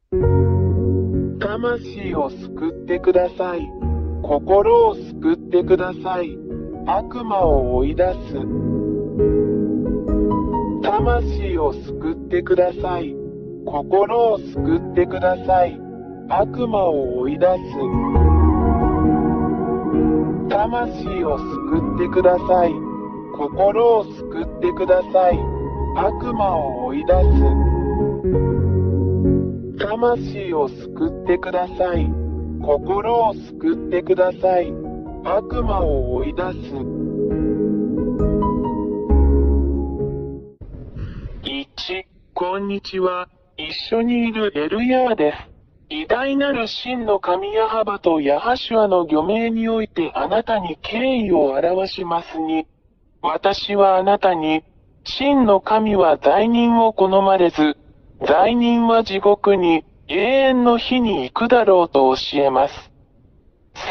魂を救ってください。心を救ってください。悪魔を追い出す。魂を救ってください。心を救ってください。悪魔を追い出す。魂を救ってください。心を救ってください。悪魔を追い出す。魂を救ってください。心を救ってください。悪魔を追い出す。1、こんにちは。一緒にいるエルヤーです。偉大なる真の神ヤハバとヤハシュアの御名においてあなたに敬意を表しますに、私はあなたに、真の神は罪人を好まれず、罪人は地獄に永遠の火に行くだろうと教えます。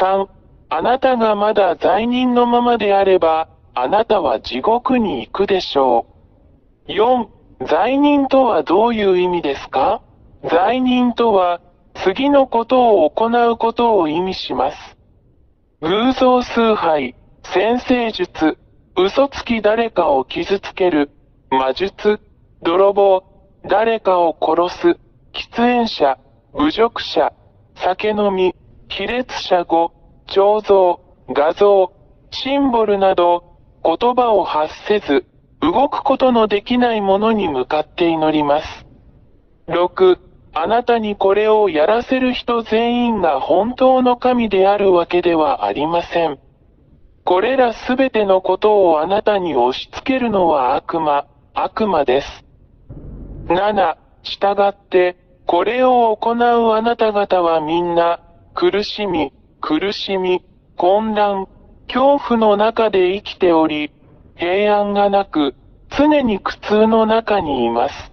3、あなたがまだ罪人のままであれば、あなたは地獄に行くでしょう。4、罪人とはどういう意味ですか？罪人とは、次のことを行うことを意味します。偶像崇拝、占星術、嘘つき誰かを傷つける、魔術、泥棒、誰かを殺す、喫煙者、侮辱者、酒飲み、卑劣者語、彫像、画像、シンボルなど、言葉を発せず、動くことのできないものに向かって祈ります。6、あなたにこれをやらせる人全員が本当の神であるわけではありません。これらすべてのことをあなたに押し付けるのは悪魔です。7、従って、これを行うあなた方はみんな、苦しみ、混乱、恐怖の中で生きており、平安がなく、常に苦痛の中にいます。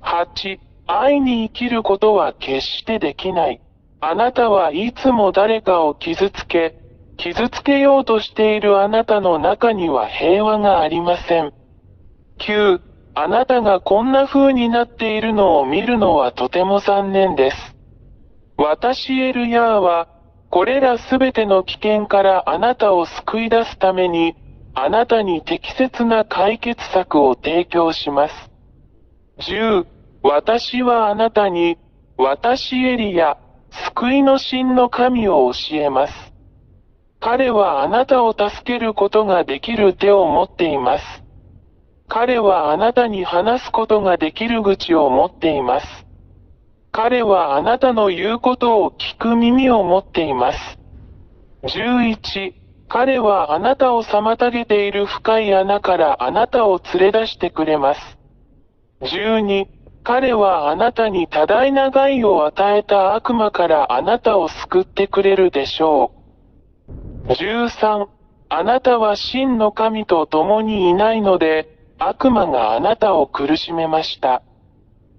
8、愛に生きることは決してできない。あなたはいつも誰かを傷つけようとしているあなたの中には平和がありません。9、あなたがこんな風になっているのを見るのはとても残念です。私エルヤーは、これらすべての危険からあなたを救い出すために、あなたに適切な解決策を提供します。10、私はあなたに、私エリヤ、救いの神の神を教えます。彼はあなたを助けることができる手を持っています。彼はあなたに話すことができる口を持っています。彼はあなたの言うことを聞く耳を持っています。11、彼はあなたを妨げている深い穴からあなたを連れ出してくれます。12、彼はあなたに多大な害を与えた悪魔からあなたを救ってくれるでしょう。13、あなたは真の神と共にいないので、悪魔があなたを苦しめました。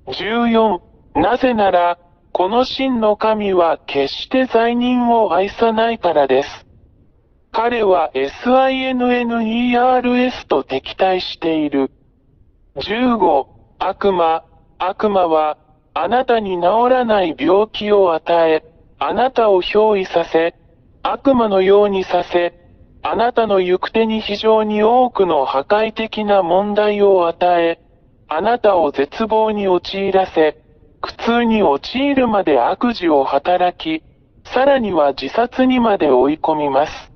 14、なぜなら、この真の神は決して罪人を愛さないからです。彼は SINNERS と敵対している。15、悪魔は、あなたに治らない病気を与え、あなたを憑依させ、悪魔のようにさせ、あなたの行く手に非常に多くの破壊的な問題を与え、あなたを絶望に陥らせ、苦痛に陥るまで悪事を働き、さらには自殺にまで追い込みます。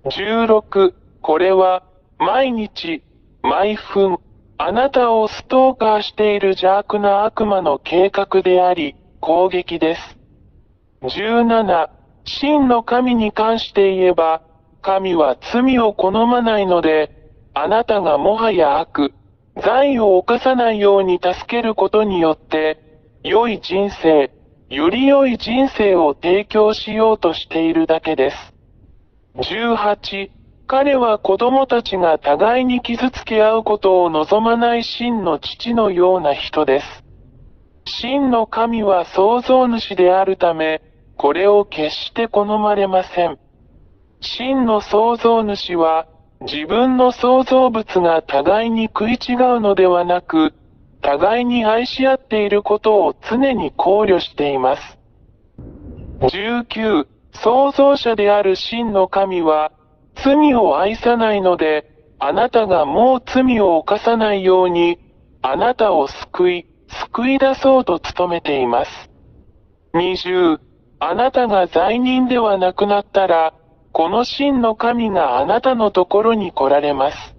16、これは、毎日、毎分、あなたをストーカーしている邪悪な悪魔の計画であり、攻撃です。17、真の神に関して言えば、神は罪を好まないので、あなたがもはや罪を犯さないように助けることによって、より良い人生を提供しようとしているだけです。18、彼は子供たちが互いに傷つけ合うことを望まない真の父のような人です。真の神は創造主であるため、これを決して好まれません。真の創造主は、自分の創造物が互いに食い違うのではなく、互いに愛し合っていることを常に考慮しています。19、創造者である真の神は、罪を愛さないので、あなたがもう罪を犯さないように、あなたを救い出そうと努めています。20、あなたが罪人ではなくなったら、この真の神があなたのところに来られます。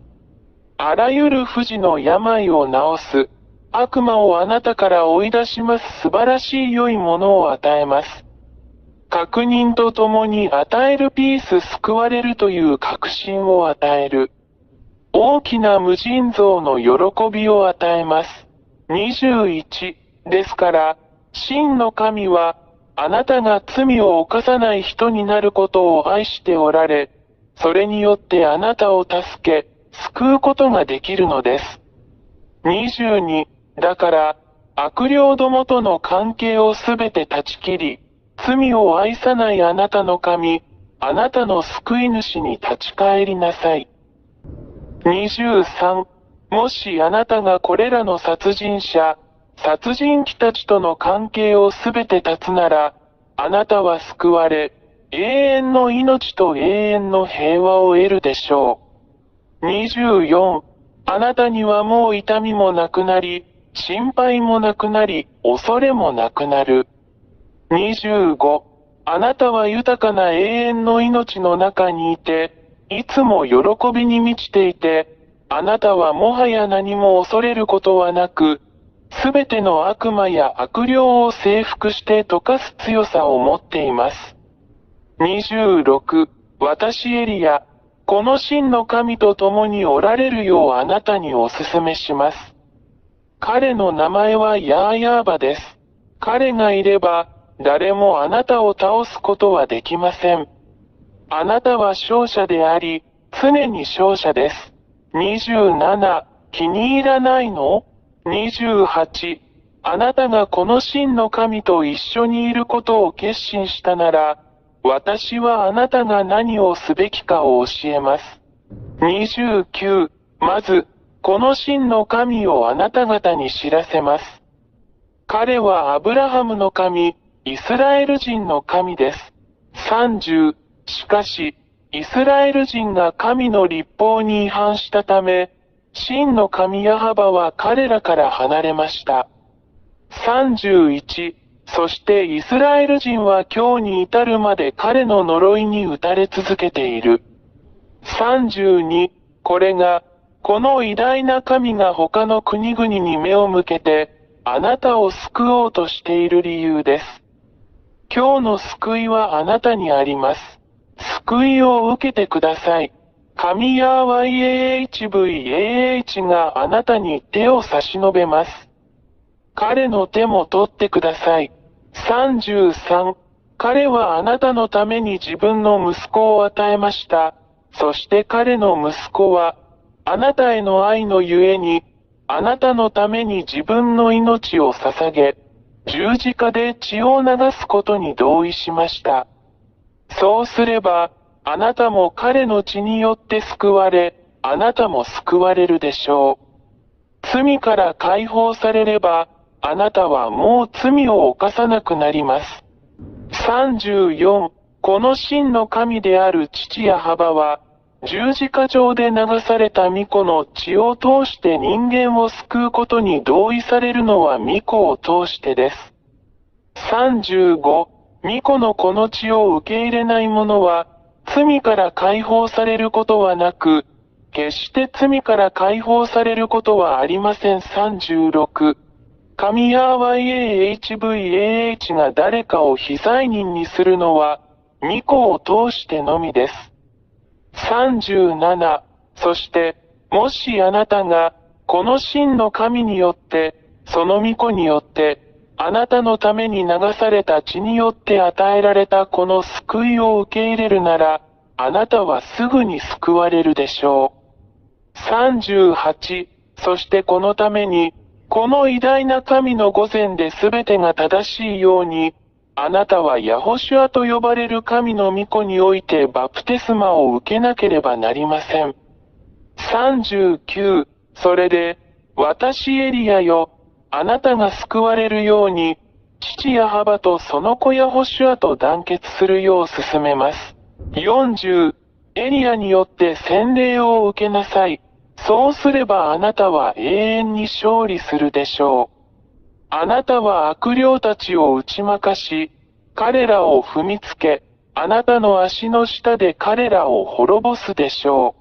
あらゆる不治の病を治す、悪魔をあなたから追い出します素晴らしい良いものを与えます。確認とともに与えるピース救われるという確信を与える。大きな無尽蔵の喜びを与えます。21ですから、真の神は、あなたが罪を犯さない人になることを愛しておられ、それによってあなたを助け、救うことができるのです。22だから、悪霊どもとの関係をすべて断ち切り、罪を愛さないあなたの神、あなたの救い主に立ち返りなさい。23もしあなたがこれらの殺人者、殺人鬼たちとの関係をすべて断つなら、あなたは救われ、永遠の命と永遠の平和を得るでしょう。24あなたにはもう痛みもなくなり、心配もなくなり、恐れもなくなる。25あなたは豊かな永遠の命の中にいて、いつも喜びに満ちていて、あなたはもはや何も恐れることはなく、すべての悪魔や悪霊を征服して溶かす強さを持っています。26私エリア、この真の神と共におられるようあなたにお勧めします。彼の名前はヤーヤーバです。彼がいれば、誰もあなたを倒すことはできません。あなたは勝者であり、常に勝者です。27、気に入らないの？ 28、あなたがこの真の神と一緒にいることを決心したなら、私はあなたが何をすべきかを教えます。29、まず、この真の神をあなた方に知らせます。彼はアブラハムの神、イスラエル人の神です。30、しかし、イスラエル人が神の律法に違反したため、真の神ヤハバは彼らから離れました。31、そしてイスラエル人は今日に至るまで彼の呪いに打たれ続けている。32、これが、この偉大な神が他の国々に目を向けて、あなたを救おうとしている理由です。今日の救いはあなたにあります。救いを受けてください。神ヤー YAHVAH があなたに手を差し伸べます。彼の手も取ってください。33、彼はあなたのために自分の息子を与えました。そして彼の息子は、あなたへの愛のゆえに、あなたのために自分の命を捧げ、十字架で血を流すことに同意しました。そうすれば、あなたも彼の血によって救われ、あなたも救われるでしょう。罪から解放されれば、あなたはもう罪を犯さなくなります。34、この真の神である父や母は、十字架上で流された御子の血を通して人間を救うことに同意されるのは御子を通してです。35、御子のこの血を受け入れない者は、罪から解放されることはなく、決して罪から解放されることはありません。36、神ヤー YAHVAH が誰かを非罪人にするのは、御子を通してのみです。37、そして、もしあなたが、この真の神によって、その御子によって、あなたのために流された血によって与えられたこの救いを受け入れるなら、あなたはすぐに救われるでしょう。38、そしてこのために、この偉大な神の御前で全てが正しいように、あなたはヤホシュアと呼ばれる神の御子においてバプテスマを受けなければなりません。39、それで、私エリアよ、あなたが救われるように、父ヤハバとその子ヤホシュアと団結するよう進めます。40、エリアによって洗礼を受けなさい。そうすればあなたは永遠に勝利するでしょう。あなたは悪霊たちを打ち負かし、彼らを踏みつけ、あなたの足の下で彼らを滅ぼすでしょ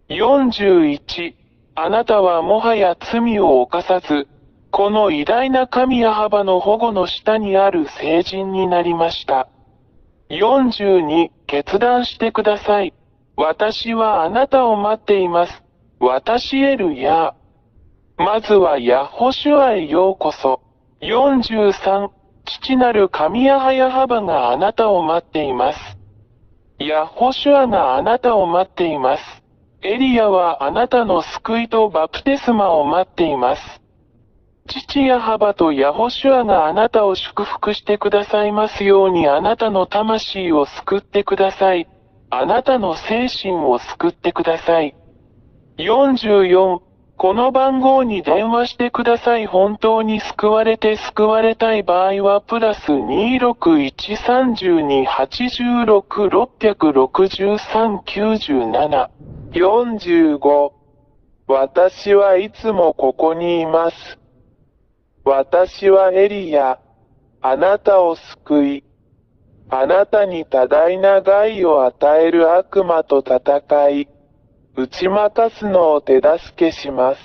う。41、あなたはもはや罪を犯さず、この偉大な神ヤハバの保護の下にある聖人になりました。42、決断してください。私はあなたを待っています。私エルヤー。まずはヤホシュアへようこそ。43、父なる神ヤハヤハバがあなたを待っています。ヤホシュアがあなたを待っています。エリアはあなたの救いとバプテスマを待っています。父ヤハバとヤホシュアがあなたを祝福してくださいますようにあなたの魂を救ってください。あなたの精神を救ってください。44、この番号に電話してください。本当に救われて救われたい場合はプラス2613286666397。45、私はいつもここにいます。私はエリヤ、あなたを救い、あなたに多大な害を与える悪魔と戦い、打ち負かすのを手助けします。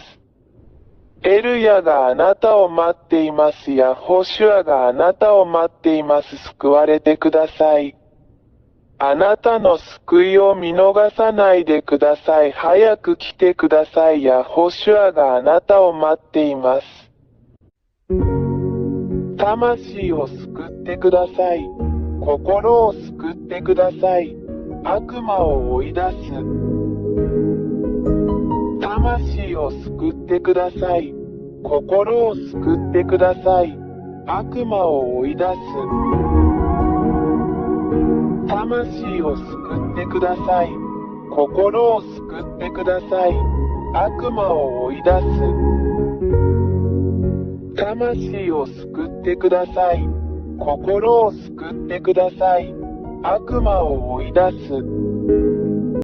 エルヤがあなたを待っています。ヤホシュアがあなたを待っています。救われてください。あなたの救いを見逃さないでください。早く来てください。ヤホシュアがあなたを待っています。魂を救ってください。心を救ってください。悪魔を追い出す。魂を救ってください。心を救ってください。悪魔を追い出す。魂を救ってください。心を救ってください。悪魔を追い出す。魂を救ってください。心を救ってください。悪魔を追い出す。